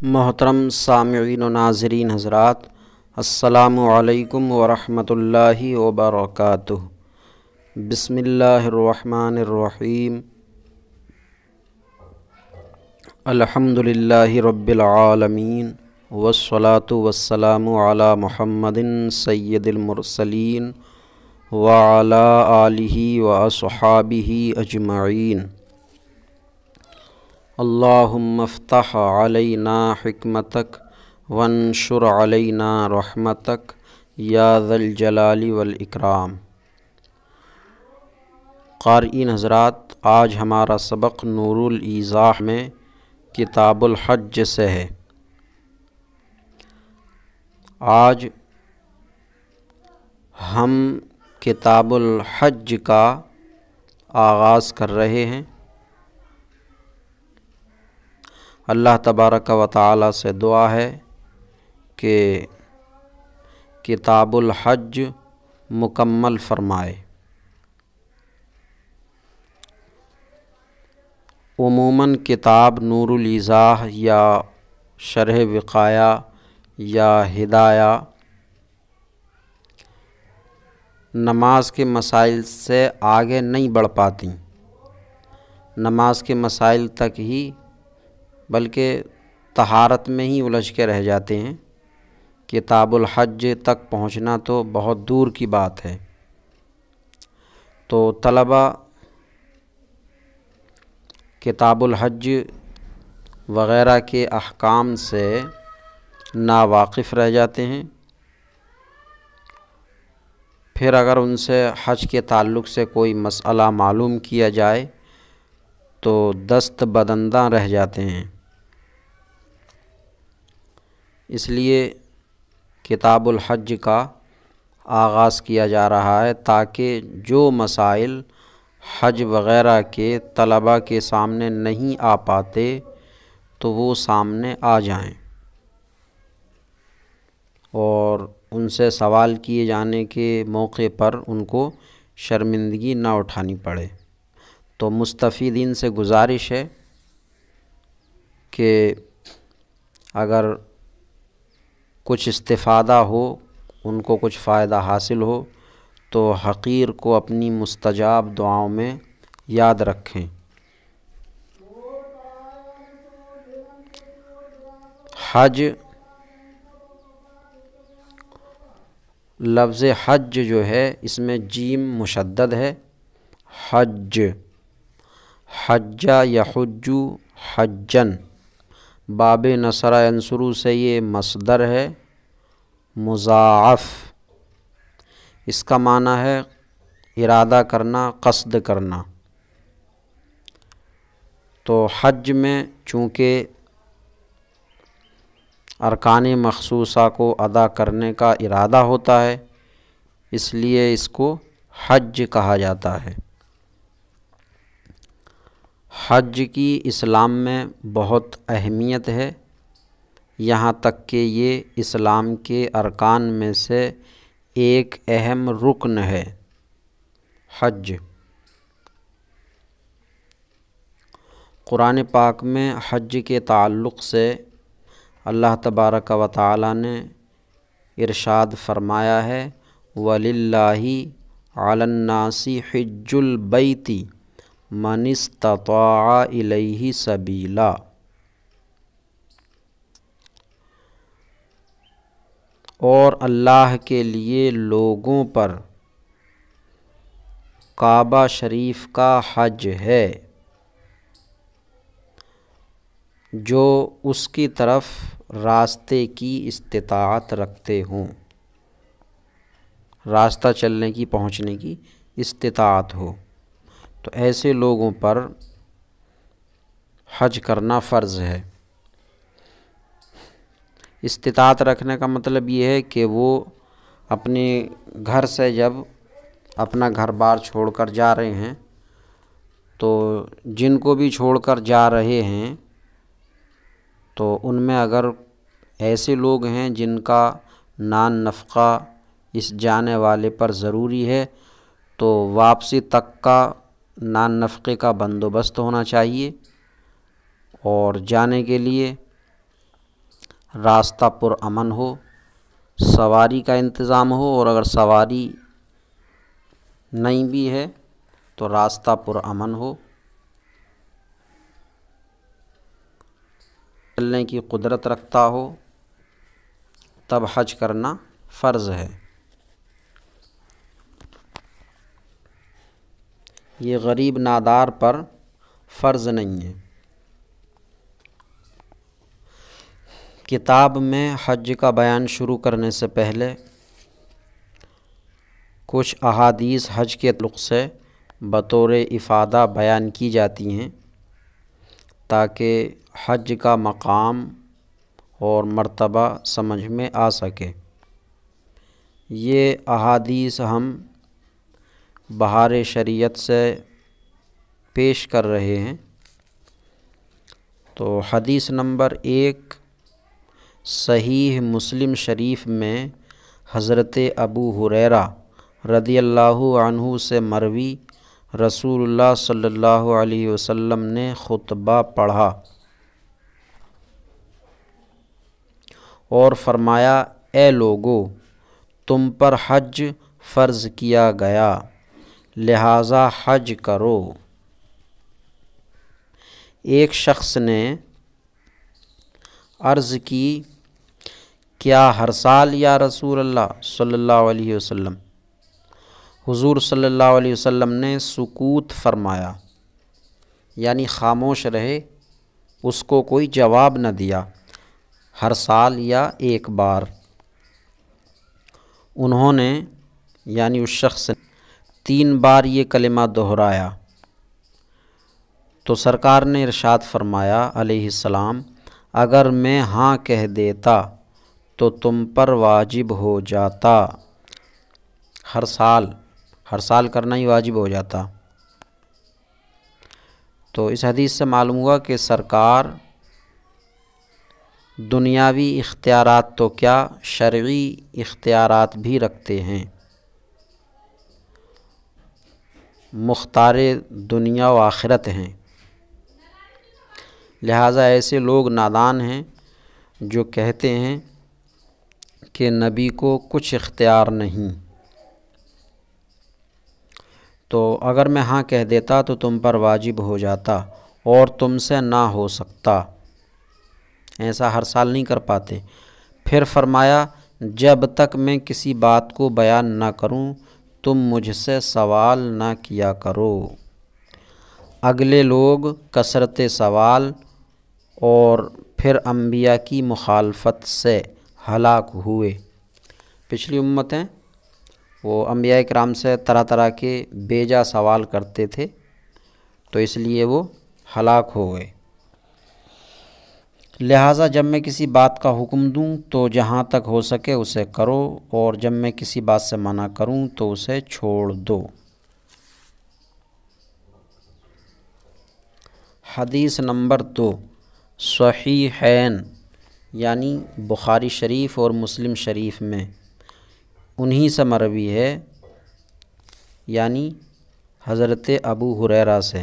محترم سامعین و ناظرین حضرات، السلام علیکم ورحمۃ اللہ وبرکاتہ۔ بسم اللہ الرحمن الرحیم۔ الحمد للہ رب العالمین والصلاة والسلام علی محمد سید المرسلین وعلی آلہ واصحابہ اجمعین۔ اللہم افتح علینا حکمتک وانشر علینا رحمتک یا ذا الجلال والاکرام۔ قارئین حضرات، آج ہمارا سبق نور الایضاح میں کتاب الحج سے ہے۔ آج ہم کتاب الحج کا آغاز کر رہے ہیں۔ اللہ تبارک و تعالی سے دعا ہے کہ کتاب الحج مکمل فرمائے۔ عموماً کتاب نور الایضاح یا شرح وقایہ یا ہدایہ نماز کے مسائل سے آگے نہیں بڑھ پاتی، نماز کے مسائل تک ہی بلکہ طہارت میں ہی الجھ کے رہ جاتے ہیں۔ کتاب الحج تک پہنچنا تو بہت دور کی بات ہے۔ تو طلبہ کتاب الحج وغیرہ کے احکام سے ناواقف رہ جاتے ہیں، پھر اگر ان سے حج کے تعلق سے کوئی مسئلہ معلوم کیا جائے تو دست بدنداں رہ جاتے ہیں۔ اس لیے کتاب الحج کا آغاز کیا جا رہا ہے تاکہ جو مسائل حج وغیرہ کے طلباء کے سامنے نہیں آ پاتے تو وہ سامنے آ جائیں اور ان سے سوال کیے جانے کے موقع پر ان کو شرمندگی نہ اٹھانی پڑے۔ تو مستفیدین سے گزارش ہے کہ اگر کچھ استفادہ ہو، ان کو کچھ فائدہ حاصل ہو تو حقیر کو اپنی مستجاب دعاؤں میں یاد رکھیں۔ حج، لفظ حج جو ہے اس میں جیم مشدد ہے۔ حج، حج یحج حجن، باب نصر ینصر سے یہ مصدر ہے مضاعف۔ اس کا معنی ہے ارادہ کرنا، قصد کرنا۔ تو حج میں چونکہ ارکان مخصوصہ کو ادا کرنے کا ارادہ ہوتا ہے، اس لیے اس کو حج کہا جاتا ہے۔ حج کی اسلام میں بہت اہمیت ہے، یہاں تک کہ یہ اسلام کے ارکان میں سے ایک اہم رکن ہے۔ حج قرآن پاک میں حج کے تعلق سے اللہ تبارک و تعالی نے ارشاد فرمایا ہے وَلِلَّهِ عَلَى النَّاسِ حِجُّ الْبَيْتِ مَنِ اسْتَطَاعَ إِلَيْهِ سَبِيلًا۔ اور اللہ کے لیے لوگوں پر کعبہ شریف کا حج ہے جو اس کی طرف راستے کی استطاعت رکھتے ہوں، راستہ چلنے کی، پہنچنے کی استطاعت ہو، تو ایسے لوگوں پر حج کرنا فرض ہے۔ استطاعت رکھنے کا مطلب یہ ہے کہ وہ اپنے گھر سے جب اپنا گھر بار چھوڑ کر جا رہے ہیں تو جن کو بھی چھوڑ کر جا رہے ہیں تو ان میں اگر ایسے لوگ ہیں جن کا نان نفقہ اس جانے والے پر ضروری ہے تو واپسی تک کا نان نفقے کا بندوبست ہونا چاہیے، اور جانے کے لیے راستہ پرامن ہو، سواری کا انتظام ہو، اور اگر سواری نہیں بھی ہے تو راستہ پرامن ہو، چلنے کی قدرت رکھتا ہو، تب حج کرنا فرض ہے۔ یہ غریب نادار پر فرض نہیں ہے۔ کتاب میں حج کا بیان شروع کرنے سے پہلے کچھ احادیث حج کے تعلق سے بطور افادہ بیان کی جاتی ہیں تاکہ حج کا مقام اور مرتبہ سمجھ میں آ سکے۔ یہ احادیث ہم بہار شریعت سے پیش کر رہے ہیں۔ تو حدیث نمبر 1 صحیح مسلم شریف میں حضرت ابو ہریرہ رضی اللہ عنہ سے مروی رسول اللہ صلی اللہ علیہ وسلم نے خطبہ پڑھا اور فرمایا، اے لوگو، تم پر حج فرض کیا گیا، لہٰذا حج کرو۔ ایک شخص نے عرض کی، کیا ہر سال یا رسول اللہ صلی اللہ علیہ وسلم؟ حضور صلی اللہ علیہ وسلم نے سکوت فرمایا، یعنی خاموش رہے، اس کو کوئی جواب نہ دیا، ہر سال یا ایک بار۔ انہوں نے یعنی اس شخص نے 3 بار یہ کلمہ دہرایا تو سرکار نے ارشاد فرمایا علیہ السلام، اگر میں ہاں کہہ دیتا تو تم پر واجب ہو جاتا، ہر سال کرنا ہی واجب ہو جاتا۔ تو اس حدیث سے معلوم ہوا کہ سرکار دنیاوی اختیارات تو کیا، شرعی اختیارات بھی رکھتے ہیں، مختار دنیا و آخرت ہیں۔ لہٰذا ایسے لوگ نادان ہیں جو کہتے ہیں کہ نبی کو کچھ اختیار نہیں، تو اگر میں ہاں کہہ دیتا تو تم پر واجب ہو جاتا اور تم سے نہ ہو سکتا، ایسا ہر سال نہیں کر پاتے۔ پھر فرمایا، جب تک میں کسی بات کو بیان نہ کروں تم مجھ سے سوال نہ کیا کرو۔ اگلے لوگ کثرت سوال اور پھر انبیاء کی مخالفت سے ہلاک ہوئے۔ پچھلی امتیں وہ انبیاء کرام سے طرح طرح کے بیجا سوال کرتے تھے، تو اس لیے وہ ہلاک ہو گئے۔ لہٰذا جب میں کسی بات کا حکم دوں تو جہاں تک ہو سکے اسے کرو، اور جب میں کسی بات سے منع کروں تو اسے چھوڑ دو۔ حدیث نمبر 2 صحیحین یعنی بخاری شریف اور مسلم شریف میں انہی سے مروی ہے، یعنی حضرت ابو ہریرہ سے۔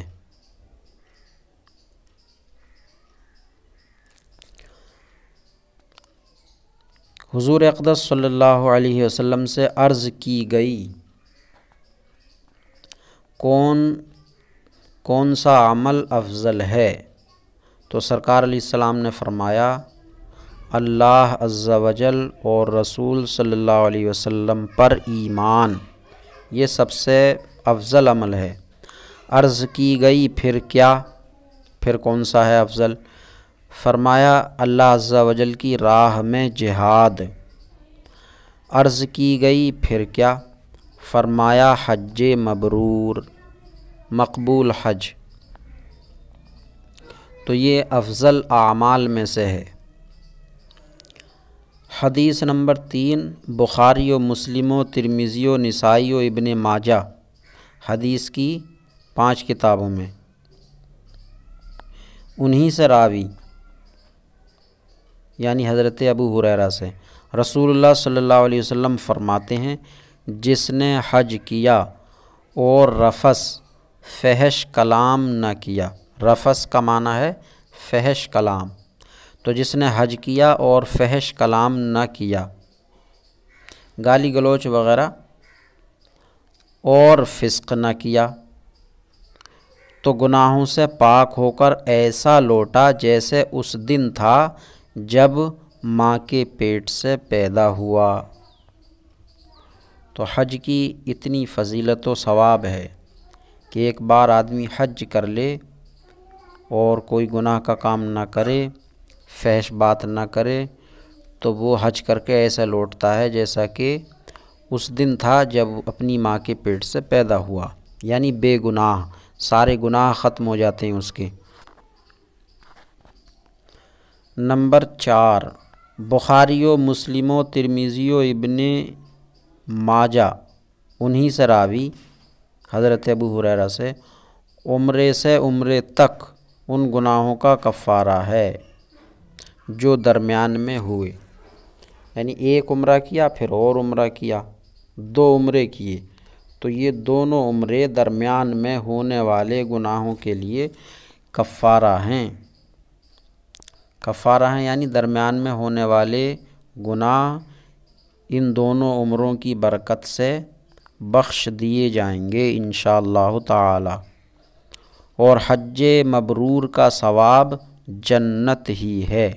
حضور اقدس صلی اللہ علیہ وسلم سے عرض کی گئی، کون سا عمل افضل ہے؟ تو سرکار علیہ السلام نے فرمایا، اللہ عز و جل اور رسول صلی اللہ علیہ وسلم پر ایمان، یہ سب سے افضل عمل ہے۔ عرض کی گئی، پھر کیا؟ پھر کون سا ہے افضل؟ فرمایا، اللہ عز و جل کی راہ میں جہاد۔ عرض کی گئی، پھر کیا؟ فرمایا، حج مبرور، مقبول حج۔ تو یہ افضل اعمال میں سے ہے۔ حدیث نمبر 3 بخاری و مسلم و ترمذی و نسائی و ابن ماجہ حدیث کی 5 کتابوں میں انہی سے راوی یعنی حضرت ابو ہریرہ سے رسول اللہ صلی اللہ علیہ وسلم فرماتے ہیں، جس نے حج کیا اور رفث فحش کلام نہ کیا، رفث کا معنی ہے فحش کلام، تو جس نے حج کیا اور فحش کلام نہ کیا، گالی گلوچ وغیرہ، اور فسق نہ کیا، تو گناہوں سے پاک ہو کر ایسا لوٹا جیسے اس دن تھا جب ماں کے پیٹ سے پیدا ہوا۔ تو حج کی اتنی فضیلت و ثواب ہے کہ ایک بار آدمی حج کر لے اور کوئی گناہ کا کام نہ کرے، فحش بات نہ کرے، تو وہ حج کر کے ایسا لوٹتا ہے جیسا کہ اس دن تھا جب اپنی ماں کے پیٹ سے پیدا ہوا، یعنی بے گناہ، سارے گناہ ختم ہو جاتے ہیں اس کے۔ نمبر 4، بخاری و مسلم و ترمذی و ابن ماجہ انہی سے راوی حضرت ابو ہریرہ سے عمرے تک ان گناہوں کا کفارہ ہے جو درمیان میں ہوئے، یعنی ایک عمرہ کیا پھر اور عمرہ کیا، 2 عمرے کیے، تو یہ دونوں عمرے درمیان میں ہونے والے گناہوں کے لیے کفارہ ہیں۔ یعنی درمیان میں ہونے والے گناہ ان دونوں عمروں کی برکت سے بخش دیے جائیں گے انشاءاللہ تعالی، اور حج مبرور کا ثواب جنت ہی ہے۔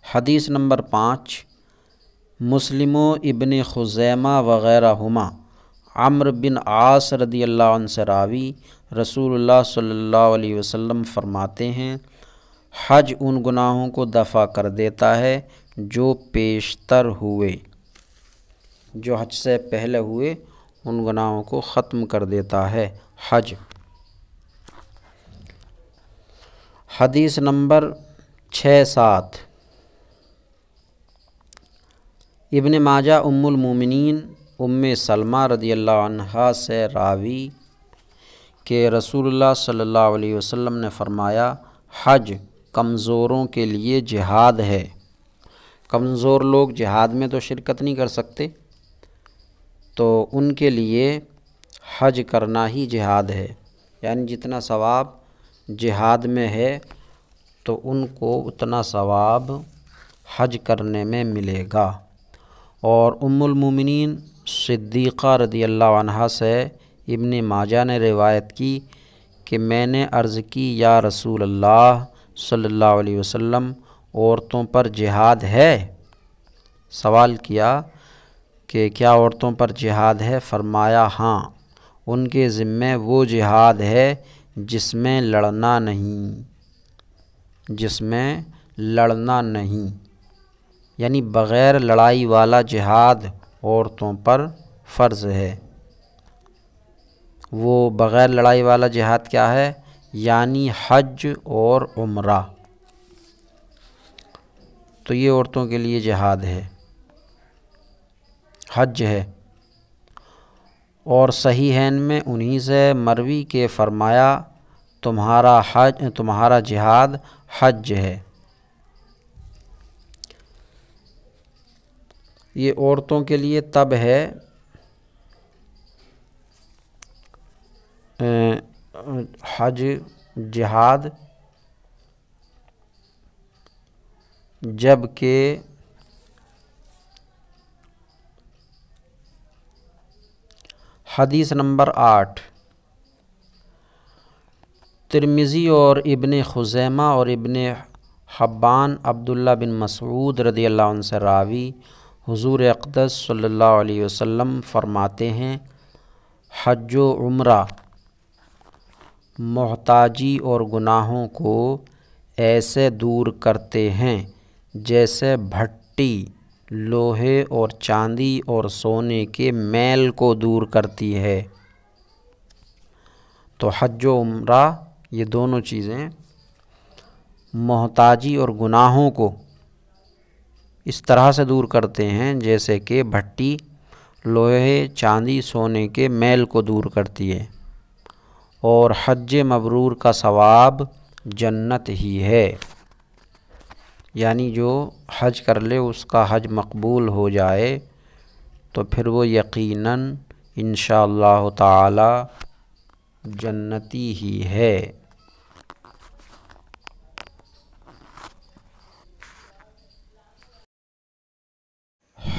حدیث نمبر 5، مسلم و ابن خزیمہ وغیرہ ہما عمرو بن عاص رضی اللہ عنہ سے راوی رسول اللہ صلی اللہ علیہ وسلم فرماتے ہیں، حج ان گناہوں کو دفع کر دیتا ہے جو پیشتر ہوئے، جو حج سے پہلے ہوئے ان گناہوں کو ختم کر دیتا ہے حج۔ حدیث نمبر 6-7، ابن ماجہ ام المومنین ام سلمہ رضی اللہ عنہا سے راوی کہ رسول اللہ صلی اللہ علیہ وسلم نے فرمایا، حج کمزوروں کے لیے جہاد ہے۔ کمزور لوگ جہاد میں تو شرکت نہیں کر سکتے، تو ان کے لیے حج کرنا ہی جہاد ہے، یعنی جتنا ثواب جہاد میں ہے تو ان کو اتنا ثواب حج کرنے میں ملے گا۔ اور ام المومنین صدیقہ رضی اللہ عنہا سے ابن ماجہ نے روایت کی کہ میں نے عرض کی، یا رسول اللہ صلی اللہ علیہ وسلم، عورتوں پر جہاد ہے؟ سوال کیا کہ کیا عورتوں پر جہاد ہے؟ فرمایا ہاں، ان کے ذمے وہ جہاد ہے جس میں لڑنا نہیں، یعنی بغیر لڑائی والا جہاد عورتوں پر فرض ہے۔ وہ بغیر لڑائی والا جہاد کیا ہے؟ یعنی حج اور عمرہ، تو یہ عورتوں کے لیے جہاد ہے، حج ہے۔ اور صحیحین میں انہی سے مروی کے فرمایا، تمہارا جہاد حج ہے۔ یہ عورتوں کے لیے تب ہے حج جہاد جب کہ حدیث نمبر 8، ترمذی اور ابن خزیمہ اور ابن حبان عبداللہ بن مسعود رضی اللہ عنہ سے راوی حضور اقدس صلی اللہ علیہ وسلم فرماتے ہیں، حج و عمرہ محتاجی اور گناہوں کو ایسے دور کرتے ہیں جیسے بھٹی لوہے اور چاندی اور سونے کے میل کو دور کرتی ہے۔ تو حج و عمرہ یہ دونوں چیزیں محتاجی اور گناہوں کو اس طرح سے دور کرتے ہیں جیسے کہ بھٹی لوہے چاندی سونے کے میل کو دور کرتی ہے، اور حج مبرور کا ثواب جنت ہی ہے، یعنی جو حج کر لے اس کا حج مقبول ہو جائے تو پھر وہ یقیناً انشاءاللہ تعالی جنتی ہی ہے۔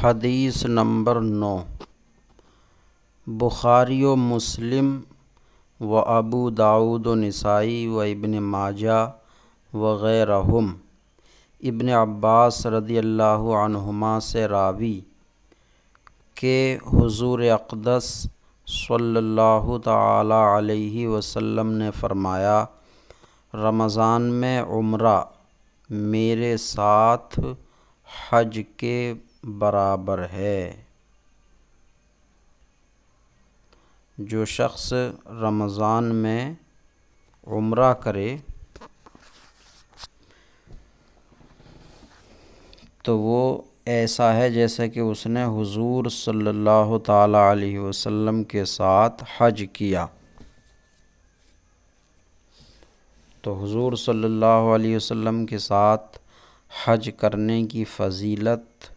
حدیث نمبر 9، بخاری و مسلم و ابو داود و نسائی و ابن ماجہ وغیرہم ابن عباس رضی اللہ عنہما سے راوی کہ حضور اقدس صلی اللہ تعالی علیہ وسلم نے فرمایا، رمضان میں عمرہ میرے ساتھ حج کے برابر ہے۔ جو شخص رمضان میں عمرہ کرے تو وہ ایسا ہے جیسا کہ اس نے حضور صلی اللہ تعالی علیہ وسلم کے ساتھ حج کیا۔ تو حضور صلی اللہ علیہ وسلم کے ساتھ حج کرنے کی فضیلت،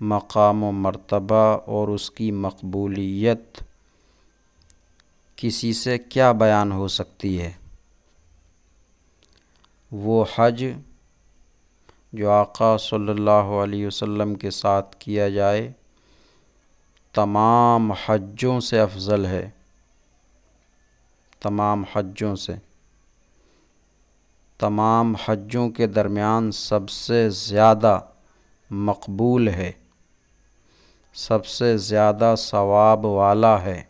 مقام و مرتبہ اور اس کی مقبولیت کسی سے کیا بیان ہو سکتی ہے؟ وہ حج جو آقا صلی اللہ علیہ وسلم کے ساتھ کیا جائے تمام حجوں سے افضل ہے، تمام حجوں سے، تمام حجوں کے درمیان سب سے زیادہ مقبول ہے، سب سے زیادہ ثواب والا ہے،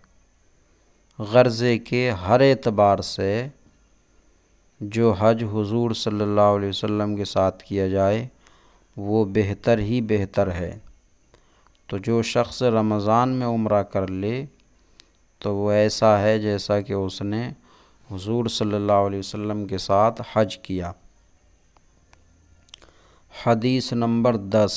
غرضے کے ہر اعتبار سے جو حج حضور صلی اللہ علیہ وسلم کے ساتھ کیا جائے وہ بہتر ہی بہتر ہے۔ تو جو شخص رمضان میں عمرہ کر لے تو وہ ایسا ہے جیسا کہ اس نے حضور صلی اللہ علیہ وسلم کے ساتھ حج کیا۔ حدیث نمبر 10،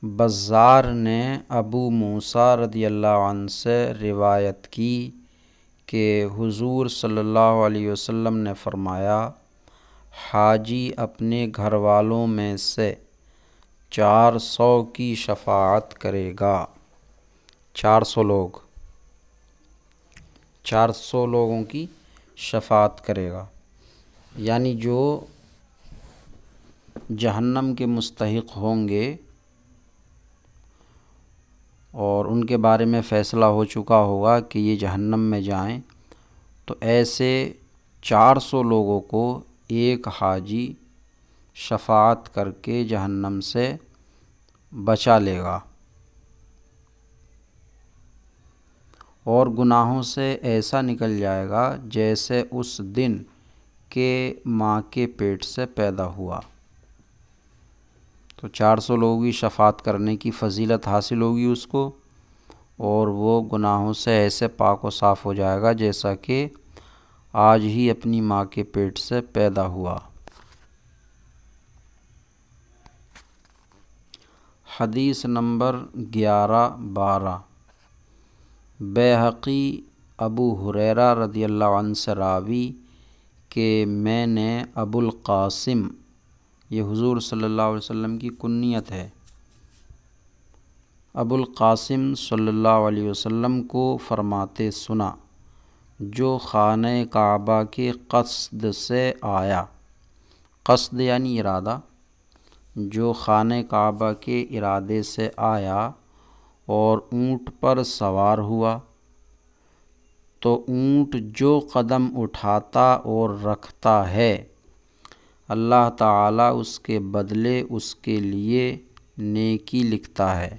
بزار نے ابو موسیٰ رضی اللہ عنہ سے روایت کی کہ حضور صلی اللہ علیہ وسلم نے فرمایا، حاجی اپنے گھر والوں میں سے 400 کی شفاعت کرے گا۔ 400 لوگ، 400 لوگوں کی شفاعت کرے گا، یعنی جو جہنم کے مستحق ہوں گے اور ان کے بارے میں فیصلہ ہو چکا ہوگا کہ یہ جہنم میں جائیں، تو ایسے 400 لوگوں کو ایک حاجی شفاعت کر کے جہنم سے بچا لے گا اور گناہوں سے ایسا نکل جائے گا جیسے اس دن کے ماں کے پیٹ سے پیدا ہوا۔ تو 400 لوگوں کی شفاعت کرنے کی فضیلت حاصل ہوگی اس کو، اور وہ گناہوں سے ایسے پاک و صاف ہو جائے گا جیسا کہ آج ہی اپنی ماں کے پیٹ سے پیدا ہوا۔ حدیث نمبر 11-12، بیہقی ابو ہریرہ رضی اللہ عنہ سے راوی کہ میں نے ابو القاسم، یہ حضور صلی اللہ علیہ وسلم کی کنیت ہے، ابو القاسم صلی اللہ علیہ وسلم کو فرماتے سنا، جو خانہ کعبہ کے قصد سے آیا، قصد یعنی ارادہ، جو خانہ کعبہ کے ارادے سے آیا اور اونٹ پر سوار ہوا، تو اونٹ جو قدم اٹھاتا اور رکھتا ہے اللہ تعالیٰ اس کے بدلے اس کے لیے نیکی لکھتا ہے،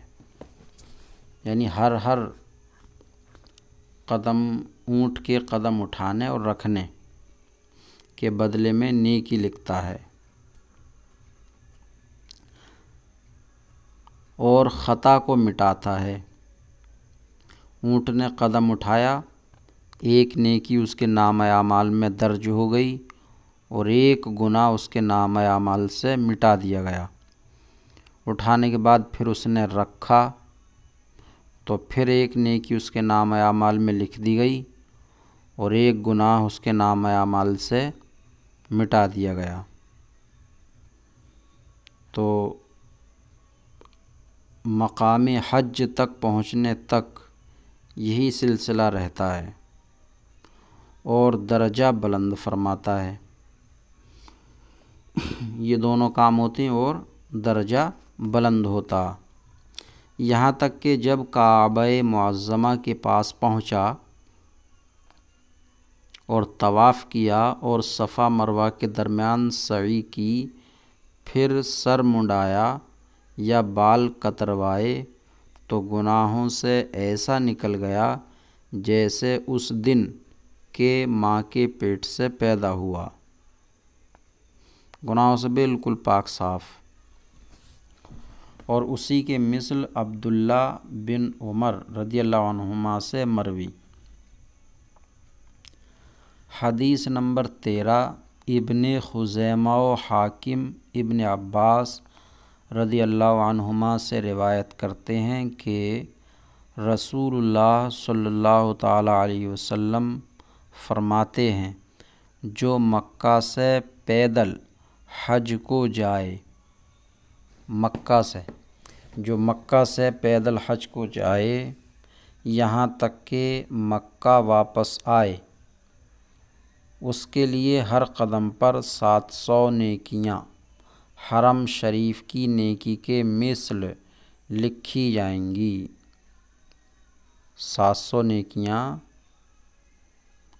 یعنی ہر قدم اونٹ کے قدم اٹھانے اور رکھنے کے بدلے میں نیکی لکھتا ہے، اور خطا کو مٹاتا ہے۔ اونٹ نے قدم اٹھایا، ایک نیکی اس کے نامہ اعمال میں درج ہو گئی اور ایک گناہ اس کے نامہ اعمال سے مٹا دیا گیا۔ اٹھانے کے بعد پھر اس نے رکھا تو پھر ایک نیکی اس کے نامہ اعمال میں لکھ دی گئی اور ایک گناہ اس کے نامہ اعمال سے مٹا دیا گیا۔ تو مقام حج تک پہنچنے تک یہی سلسلہ رہتا ہے اور درجہ بلند فرماتا ہے۔ یہ دونوں کام ہوتے ہیں اور درجہ بلند ہوتا، یہاں تک کہ جب کعبہ معظمہ کے پاس پہنچا اور طواف کیا اور صفا مروہ کے درمیان سعی کی، پھر سر منڈایا یا بال کتروائے تو گناہوں سے ایسا نکل گیا جیسے اس دن کے ماں کے پیٹ سے پیدا ہوا، گناہوں سے بالکل پاک صاف۔ اور اسی کے مثل عبداللہ بن عمر رضی اللہ عنہما سے مروی۔ حدیث نمبر 13، ابن خزیمہ و حاکم ابن عباس رضی اللہ عنہما سے روایت کرتے ہیں کہ رسول اللہ صلی اللہ تعالیٰ علیہ وسلم فرماتے ہیں، جو مکہ سے پیدل حج کو جائے، جو مکہ سے پیدل حج کو جائے یہاں تک کہ مکہ واپس آئے، اس کے لیے ہر قدم پر 700 نیکیاں حرم شریف کی نیکی کے مثل لکھی جائیں گی۔ 700 نیکیاں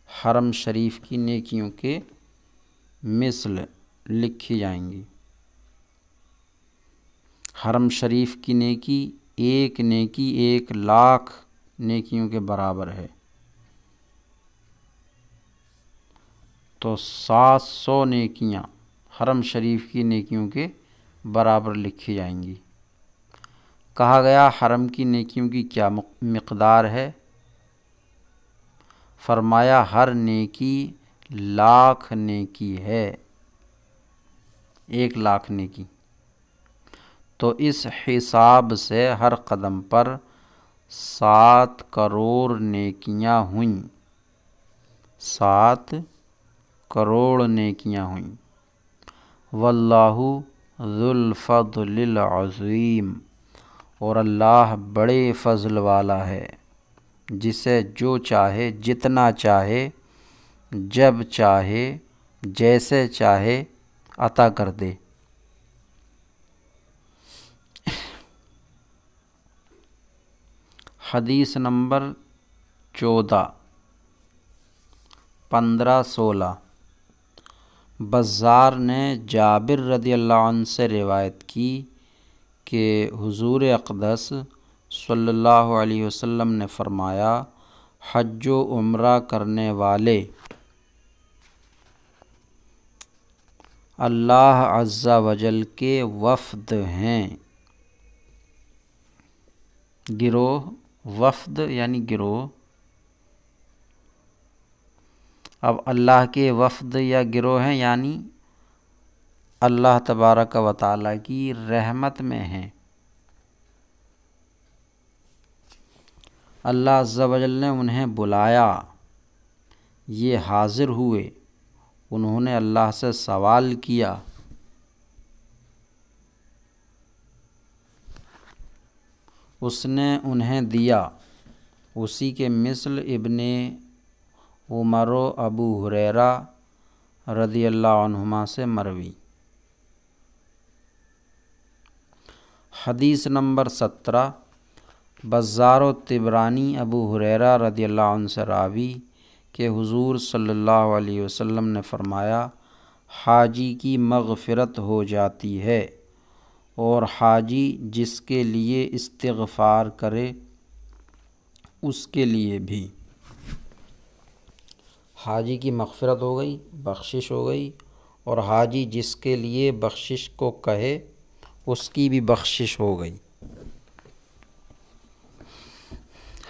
حرم شریف کی نیکیوں کے مثل لکھی جائیں گی۔ حرم شریف کی نیکی ایک نیکی 1,00,000 نیکیوں کے برابر ہے، تو 700 نیکیاں حرم شریف کی نیکیوں کے برابر لکھی جائیں گی۔ کہا گیا حرم کی نیکیوں کی کیا مقدار ہے؟ فرمایا ہر نیکی 1,00,000 نیکی ہے، 1,00,000 نیکی۔ تو اس حساب سے ہر قدم پر 7 کروڑ نیکیاں ہوئیں، 7 کروڑ نیکیاں ہوئیں۔ واللہ ذو الفضل العظیم، اور اللہ بڑے فضل والا ہے، جسے جو چاہے جتنا چاہے جب چاہے جیسے چاہے عطا کر دے۔ حدیث نمبر 14، 1516، بزار نے جابر رضی اللہ عنہ سے روایت کی کہ حضور اقدس صلی اللہ علیہ وسلم نے فرمایا، حج و عمرہ کرنے والے اللہ عز و جل کے وفد ہیں۔ گروہ، وفد یعنی گروہ۔ اب اللہ کے وفد یا گروہ ہیں یعنی اللہ تبارک و تعالیٰ کی رحمت میں ہیں۔ اللہ عز و جل نے انہیں بلایا، یہ حاضر ہوئے، انہوں نے اللہ سے سوال کیا، اس نے انہیں دیا۔ اسی کے مثل ابن عمر و ابو ہریرہ رضی اللہ عنہما سے مروی۔ حدیث نمبر 17، بزار و طبرانی ابو ہریرہ رضی اللہ عنہ سے راوی کہ حضور صلی اللہ علیہ وسلم نے فرمایا، حاجی کی مغفرت ہو جاتی ہے، اور حاجی جس کے لیے استغفار کرے اس کے لیے بھی۔ حاجی کی مغفرت ہو گئی، بخشش ہو گئی، اور حاجی جس کے لیے بخشش کو کہے اس کی بھی بخشش ہو گئی۔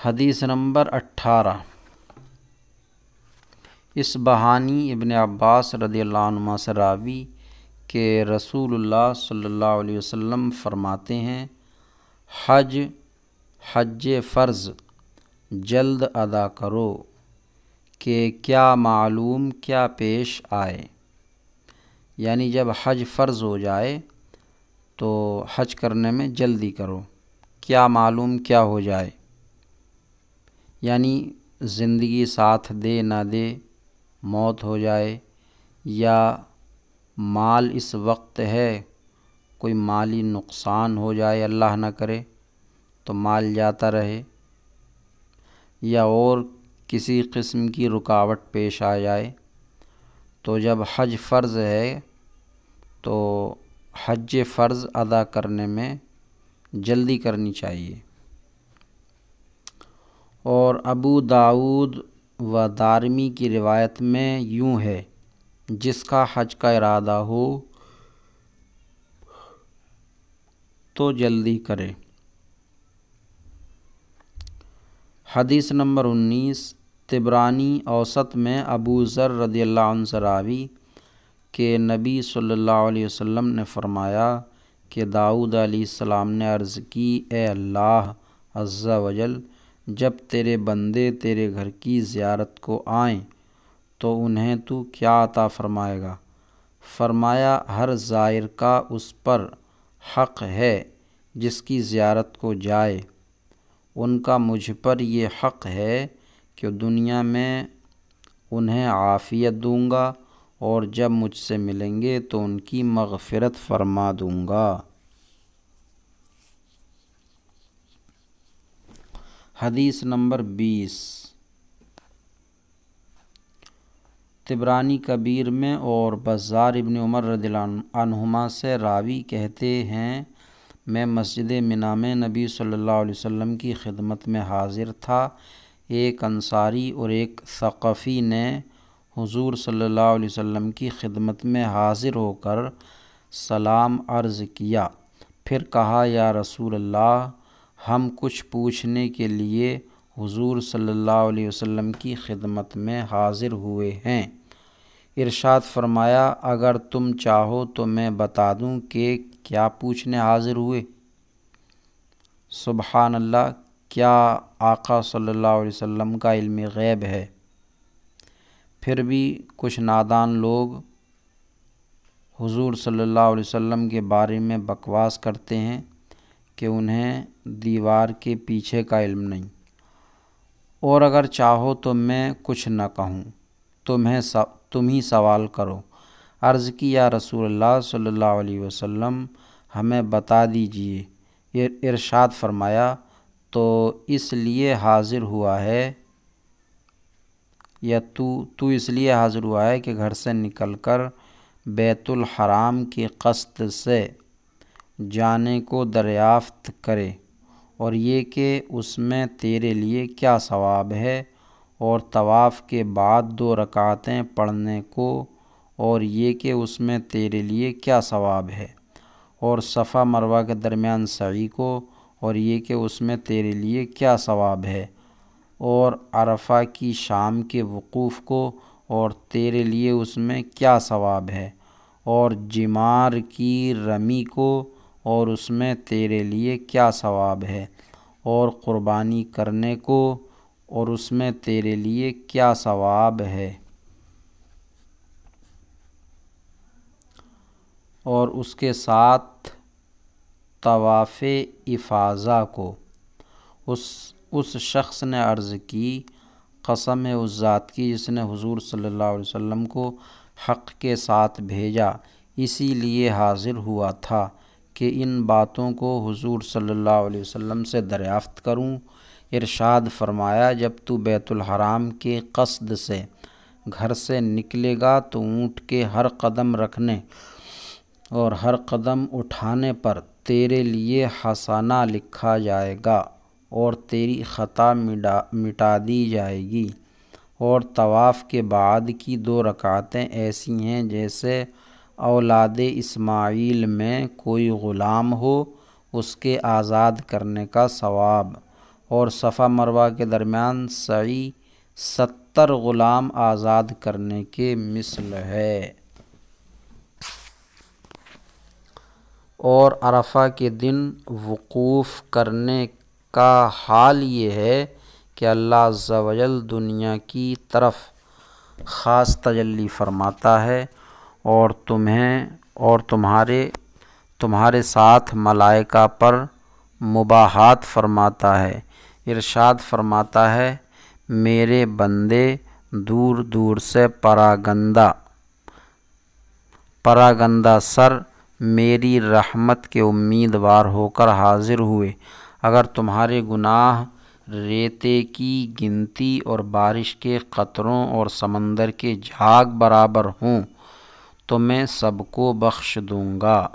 حدیث نمبر 18، اصبہانی ابن عباس رضی اللہ عنہما سے راوی کہ رسول اللہ صلی اللہ علیہ وسلم فرماتے ہیں، حج فرض جلد ادا کرو کہ کیا معلوم کیا پیش آئے، یعنی جب حج فرض ہو جائے تو حج کرنے میں جلدی کرو، کیا معلوم کیا ہو جائے، یعنی زندگی ساتھ دے نہ دے، موت ہو جائے یا مال اس وقت ہے کوئی مالی نقصان ہو جائے اللہ نہ کرے تو مال جاتا رہے، یا اور کسی قسم کی رکاوٹ پیش آ جائے، تو جب حج فرض ہے تو حج فرض ادا کرنے میں جلدی کرنی چاہیے۔ اور ابو داؤد و دارمی کی روایت میں یوں ہے، جس کا حج کا ارادہ ہو تو جلدی کرے۔ حدیث نمبر 19، طبرانی اوسط میں ابو ذر رضی اللہ عنہ سے راوی کہ نبی صلی اللہ علیہ وسلم نے فرمایا کہ داؤد علیہ السلام نے عرض کی، اے اللہ عز و جل، جب تیرے بندے تیرے گھر کی زیارت کو آئیں تو انہیں تو کیا عطا فرمائے گا؟ فرمایا، ہر زائر کا اس پر حق ہے جس کی زیارت کو جائے، ان کا مجھ پر یہ حق ہے کہ دنیا میں انہیں عافیت دوں گا اور جب مجھ سے ملیں گے تو ان کی مغفرت فرما دوں گا۔ حدیث نمبر 20، طبرانی کبیر میں اور بزار ابن عمر رضی اللہ عنہما سے راوی کہتے ہیں، میں مسجد منی میں نبی صلی اللہ علیہ وسلم کی خدمت میں حاضر تھا۔ ایک انصاری اور ایک ثقفی نے حضور صلی اللہ علیہ وسلم کی خدمت میں حاضر ہو کر سلام عرض کیا، پھر کہا، یا رسول اللہ، ہم کچھ پوچھنے کے لیے حضور صلی اللہ علیہ وسلم کی خدمت میں حاضر ہوئے ہیں۔ ارشاد فرمایا، اگر تم چاہو تو میں بتا دوں کہ کیا پوچھنے حاضر ہوئے؟ سبحان اللہ، کیا آقا صلی اللہ علیہ وسلم کا علم غیب ہے؟ پھر بھی کچھ نادان لوگ حضور صلی اللہ علیہ وسلم کے بارے میں بکواس کرتے ہیں کہ انہیں دیوار کے پیچھے کا علم نہیں، اور اگر چاہو تو میں کچھ نہ کہوں، تم ہی سوال کرو۔ عرض کی، یا رسول اللہ صلی اللہ علیہ وسلم، ہمیں بتا دیجئے۔ ارشاد فرمایا، تو اس لیے حاضر ہوا ہے یا تو اس لیے حاضر ہوا ہے کہ گھر سے نکل کر بیت الحرام کی قصد سے جانے کو دریافت کرے، اور یہ کہ اس میں تیرے لیے کیا ثواب ہے، اور طواف کے بعد 2 رکعتیں پڑھنے کو، اور یہ کہ اس میں تیرے لیے کیا ثواب ہے، اور صفا مروہ کے درمیان سعی کو، اور یہ کہ اس میں تیرے لیے کیا ثواب ہے، اور عرفہ کی شام کے وقوف کو، اور تیرے لیے اس میں کیا ثواب ہے، اور جمار کی رمی کو، اور اس میں تیرے لیے کیا ثواب ہے، اور قربانی کرنے کو، اور اس میں تیرے لیے کیا ثواب ہے، اور اس کے ساتھ طواف افاضہ کو۔ اس شخص نے عرض کی، قسم ہے اس ذات کی جس نے حضور صلی اللہ علیہ وسلم کو حق کے ساتھ بھیجا، اسی لیے حاضر ہوا تھا کہ ان باتوں کو حضور صلی اللہ علیہ وسلم سے دریافت کروں۔ ارشاد فرمایا، جب تو بیت الحرام کے قصد سے گھر سے نکلے گا تو اونٹ کے ہر قدم رکھنے اور ہر قدم اٹھانے پر تیرے لیے حسنہ لکھا جائے گا اور تیری خطا مٹا دی جائے گی، اور طواف کے بعد کی 2 رکعتیں ایسی ہیں جیسے اولاد اسماعیل میں کوئی غلام ہو اس کے آزاد کرنے کا ثواب، اور صفا مروہ کے درمیان سعی 70 غلام آزاد کرنے کے مثل ہے۔ اور عرفہ کے دن وقوف کرنے کا حال یہ ہے کہ اللہ عز و جل دنیا کی طرف خاص تجلی فرماتا ہے، اور تمہیں اور تمہارے ساتھ ملائکہ پر مباحات فرماتا ہے۔ ارشاد فرماتا ہے، میرے بندے دور دور سے پراگندہ پراگندہ سر میری رحمت کے امیدوار ہو کر حاضر ہوئے۔ اگر تمہارے گناہ ریتے کی گنتی اور بارش کے قطروں اور سمندر کے جھاگ برابر ہوں تو میں سب کو بخش دوں گا۔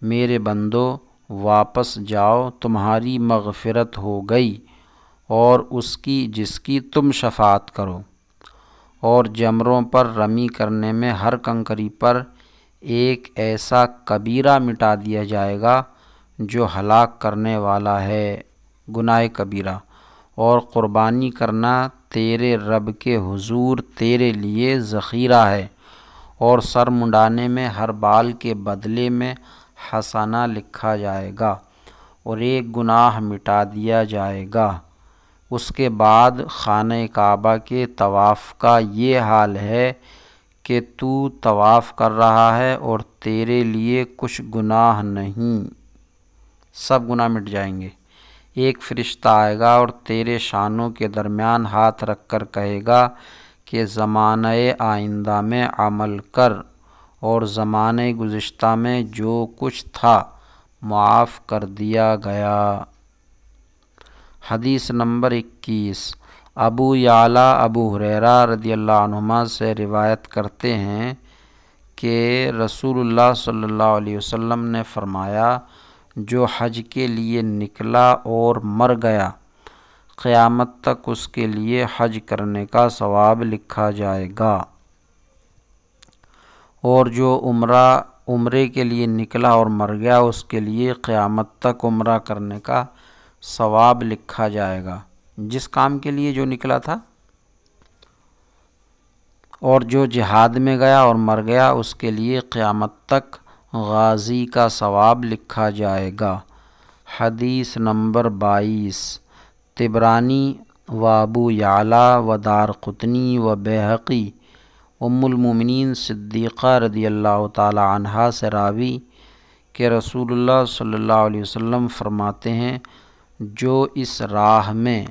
میرے بندو واپس جاؤ، تمہاری مغفرت ہو گئی اور اس کی جس کی تم شفاعت کرو۔ اور جمروں پر رمی کرنے میں ہر کنکری پر ایک ایسا کبیرہ مٹا دیا جائے گا جو ہلاک کرنے والا ہے، گناہ کبیرہ۔ اور قربانی کرنا تیرے رب کے حضور تیرے لیے ذخیرہ ہے، اور سر منڈانے میں ہر بال کے بدلے میں حسنہ لکھا جائے گا اور ایک گناہ مٹا دیا جائے گا۔ اس کے بعد خانہ کعبہ کے طواف کا یہ حال ہے کہ تو طواف کر رہا ہے اور تیرے لیے کچھ گناہ نہیں، سب گناہ مٹ جائیں گے۔ ایک فرشتہ آئے گا اور تیرے شانوں کے درمیان ہاتھ رکھ کر کہے گا کہ زمانہ آئندہ میں عمل کر، اور زمانہ گزشتہ میں جو کچھ تھا معاف کر دیا گیا۔ حدیث نمبر 21۔ ابو یعلیٰ ابو ہریرہ رضی اللہ عنہما سے روایت کرتے ہیں کہ رسول اللہ صلی اللہ علیہ وسلم نے فرمایا، جو حج کے لیے نکلا اور مر گیا، قیامت تک اس کے لیے حج کرنے کا ثواب لکھا جائے گا، اور جو عمرے کے لیے نکلا اور مر گیا اس کے لیے قیامت تک عمرہ کرنے کا ثواب لکھا جائے گا، جس کام کے لیے جو نکلا تھا۔ اور جو جہاد میں گیا اور مر گیا اس کے لیے قیامت تک غازی کا ثواب لکھا جائے گا۔ حدیث نمبر 22۔ طبرانی و ابو یعلیٰ و دارقطنی و بیہقی ام المومنین صدیقہ رضی اللہ تعالی عنہا سے راوی کہ رسول اللہ صلی اللہ علیہ وسلم فرماتے ہیں، جو اس راہ میں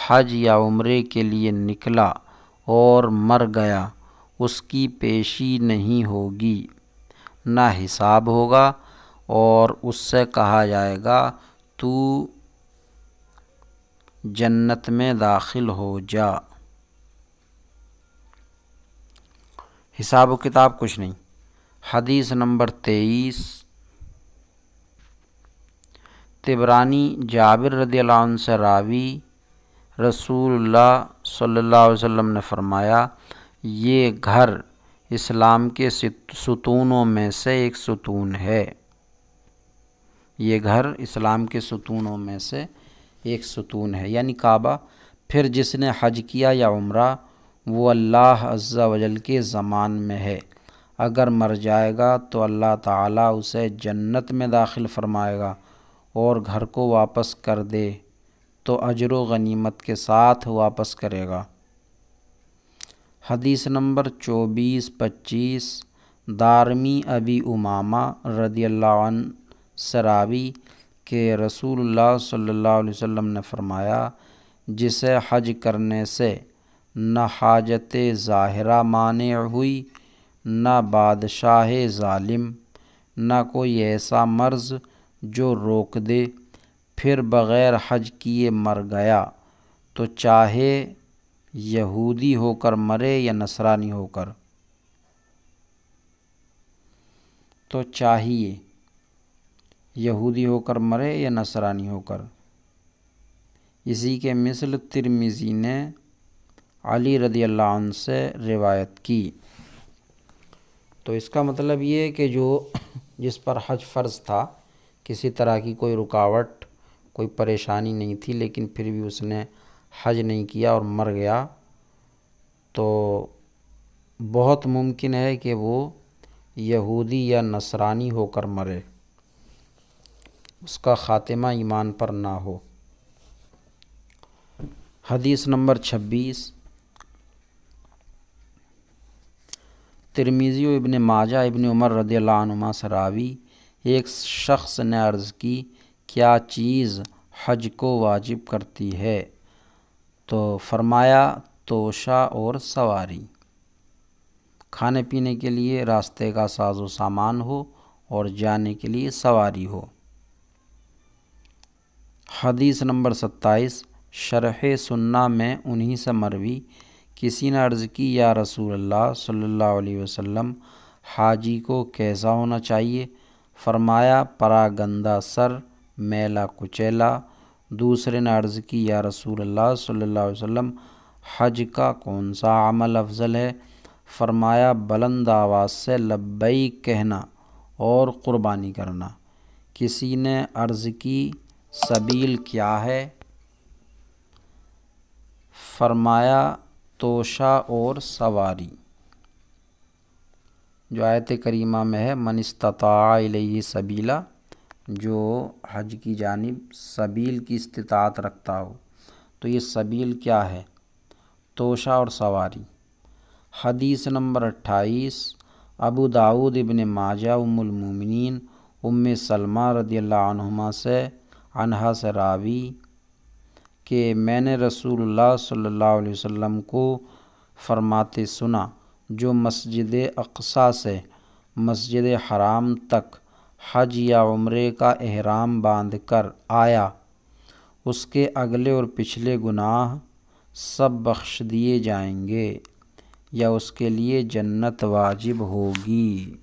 حج یا عمرے کے لیے نکلا اور مر گیا اس کی پیشی نہیں ہوگی، نہ حساب ہوگا، اور اس سے کہا جائے گا تو جنت میں داخل ہو جا، حساب و کتاب کچھ نہیں۔ حدیث نمبر 23۔ طبرانی جابر رضی اللہ عنہ سے راوی رسول اللہ صلی اللہ علیہ وسلم نے فرمایا، یہ گھر اسلام کے ستونوں میں سے ایک ستون ہے، یہ گھر اسلام کے ستونوں میں سے ایک ستون ہے، یعنی کعبہ۔ پھر جس نے حج کیا یا عمرہ وہ اللہ عز و جل کے ضمان میں ہے، اگر مر جائے گا تو اللہ تعالیٰ اسے جنت میں داخل فرمائے گا، اور گھر کو واپس کر دے تو اجر و غنیمت کے ساتھ واپس کرے گا۔ حدیث نمبر 24-25۔ دارمی ابی امامہ رضی اللہ عنہ سے راوی کہ رسول اللہ صلی اللہ علیہ وسلم نے فرمایا، جسے حج کرنے سے نہ حاجت ظاہرہ مانع ہوئی، نہ بادشاہ ظالم، نہ کوئی ایسا مرض جو روک دے، پھر بغیر حج کیے مر گیا، تو چاہے یہودی ہو کر مرے یا نصرانی ہو کر، تو چاہیے یہودی ہو کر مرے یا نصرانی ہو کر۔ اسی کے مثل ترمذی نے علی رضی اللہ عنہ سے روایت کی۔ تو اس کا مطلب یہ ہے کہ جو جس پر حج فرض تھا، کسی طرح کی کوئی رکاوٹ، کوئی پریشانی نہیں تھی، لیکن پھر بھی اس نے حج نہیں کیا اور مر گیا، تو بہت ممکن ہے کہ وہ یہودی یا نصرانی ہو کر مرے، اس کا خاتمہ ایمان پر نہ ہو۔ حدیث نمبر 26۔ ترمذی و ابن ماجہ ابن عمر رضی اللہ عنہما سے راوی، ایک شخص نے عرض کی، کیا چیز حج کو واجب کرتی ہے؟ تو فرمایا، توشہ اور سواری۔ کھانے پینے کے لیے راستے کا ساز و سامان ہو اور جانے کے لیے سواری ہو۔ حدیث نمبر 27 شرح سنہ میں انہی سے مروی، کسی نے عرض کی یا رسول اللہ صلی اللہ علیہ وسلم حاجی کو کیسا ہونا چاہیے؟ فرمایا پراگندہ سر، میلا کچیلا۔ دوسرے نے عرض کی یا رسول اللہ صلی اللہ علیہ وسلم حج کا کون سا عمل افضل ہے؟ فرمایا بلند آواز سے لبیک کہنا اور قربانی کرنا۔ کسی نے عرض کی سبیل کیا ہے؟ فرمایا توشہ اور سواری۔ جو آیت کریمہ میں ہے من استطاع الیہ سبیلا، جو حج کی جانب سبیل کی استطاعت رکھتا ہو، تو یہ سبیل کیا ہے؟ توشہ اور سواری۔ حدیث نمبر 28 ابو داؤد ابن ماجہ ام المومنین ام سلمہ رضی اللہ عنہا سے راوی کہ میں نے رسول اللہ صلی اللہ علیہ وسلم کو فرماتے سنا، جو مسجد اقصیٰ سے مسجد حرام تک حج یا عمرے کا احرام باندھ کر آیا، اس کے اگلے اور پچھلے گناہ سب بخش دیے جائیں گے یا اس کے لیے جنت واجب ہوگی۔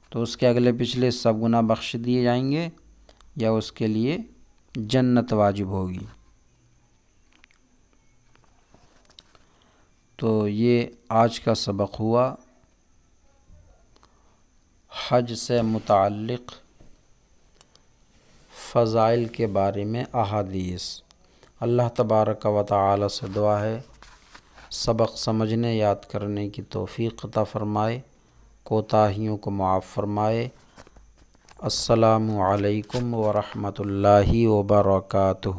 تو اس کے اگلے پچھلے سب گناہ بخش دیے جائیں گے یا اس کے لیے جنت واجب ہوگی۔ تو یہ آج کا سبق ہوا حج سے متعلق فضائل کے بارے میں احادیث۔ اللہ تبارک و تعالی سے دعا ہے سبق سمجھنے یاد کرنے کی توفیق عطا فرمائے، کوتاہیوں کو معاف فرمائے۔ السلام علیکم ورحمۃ اللہ وبرکاتہ۔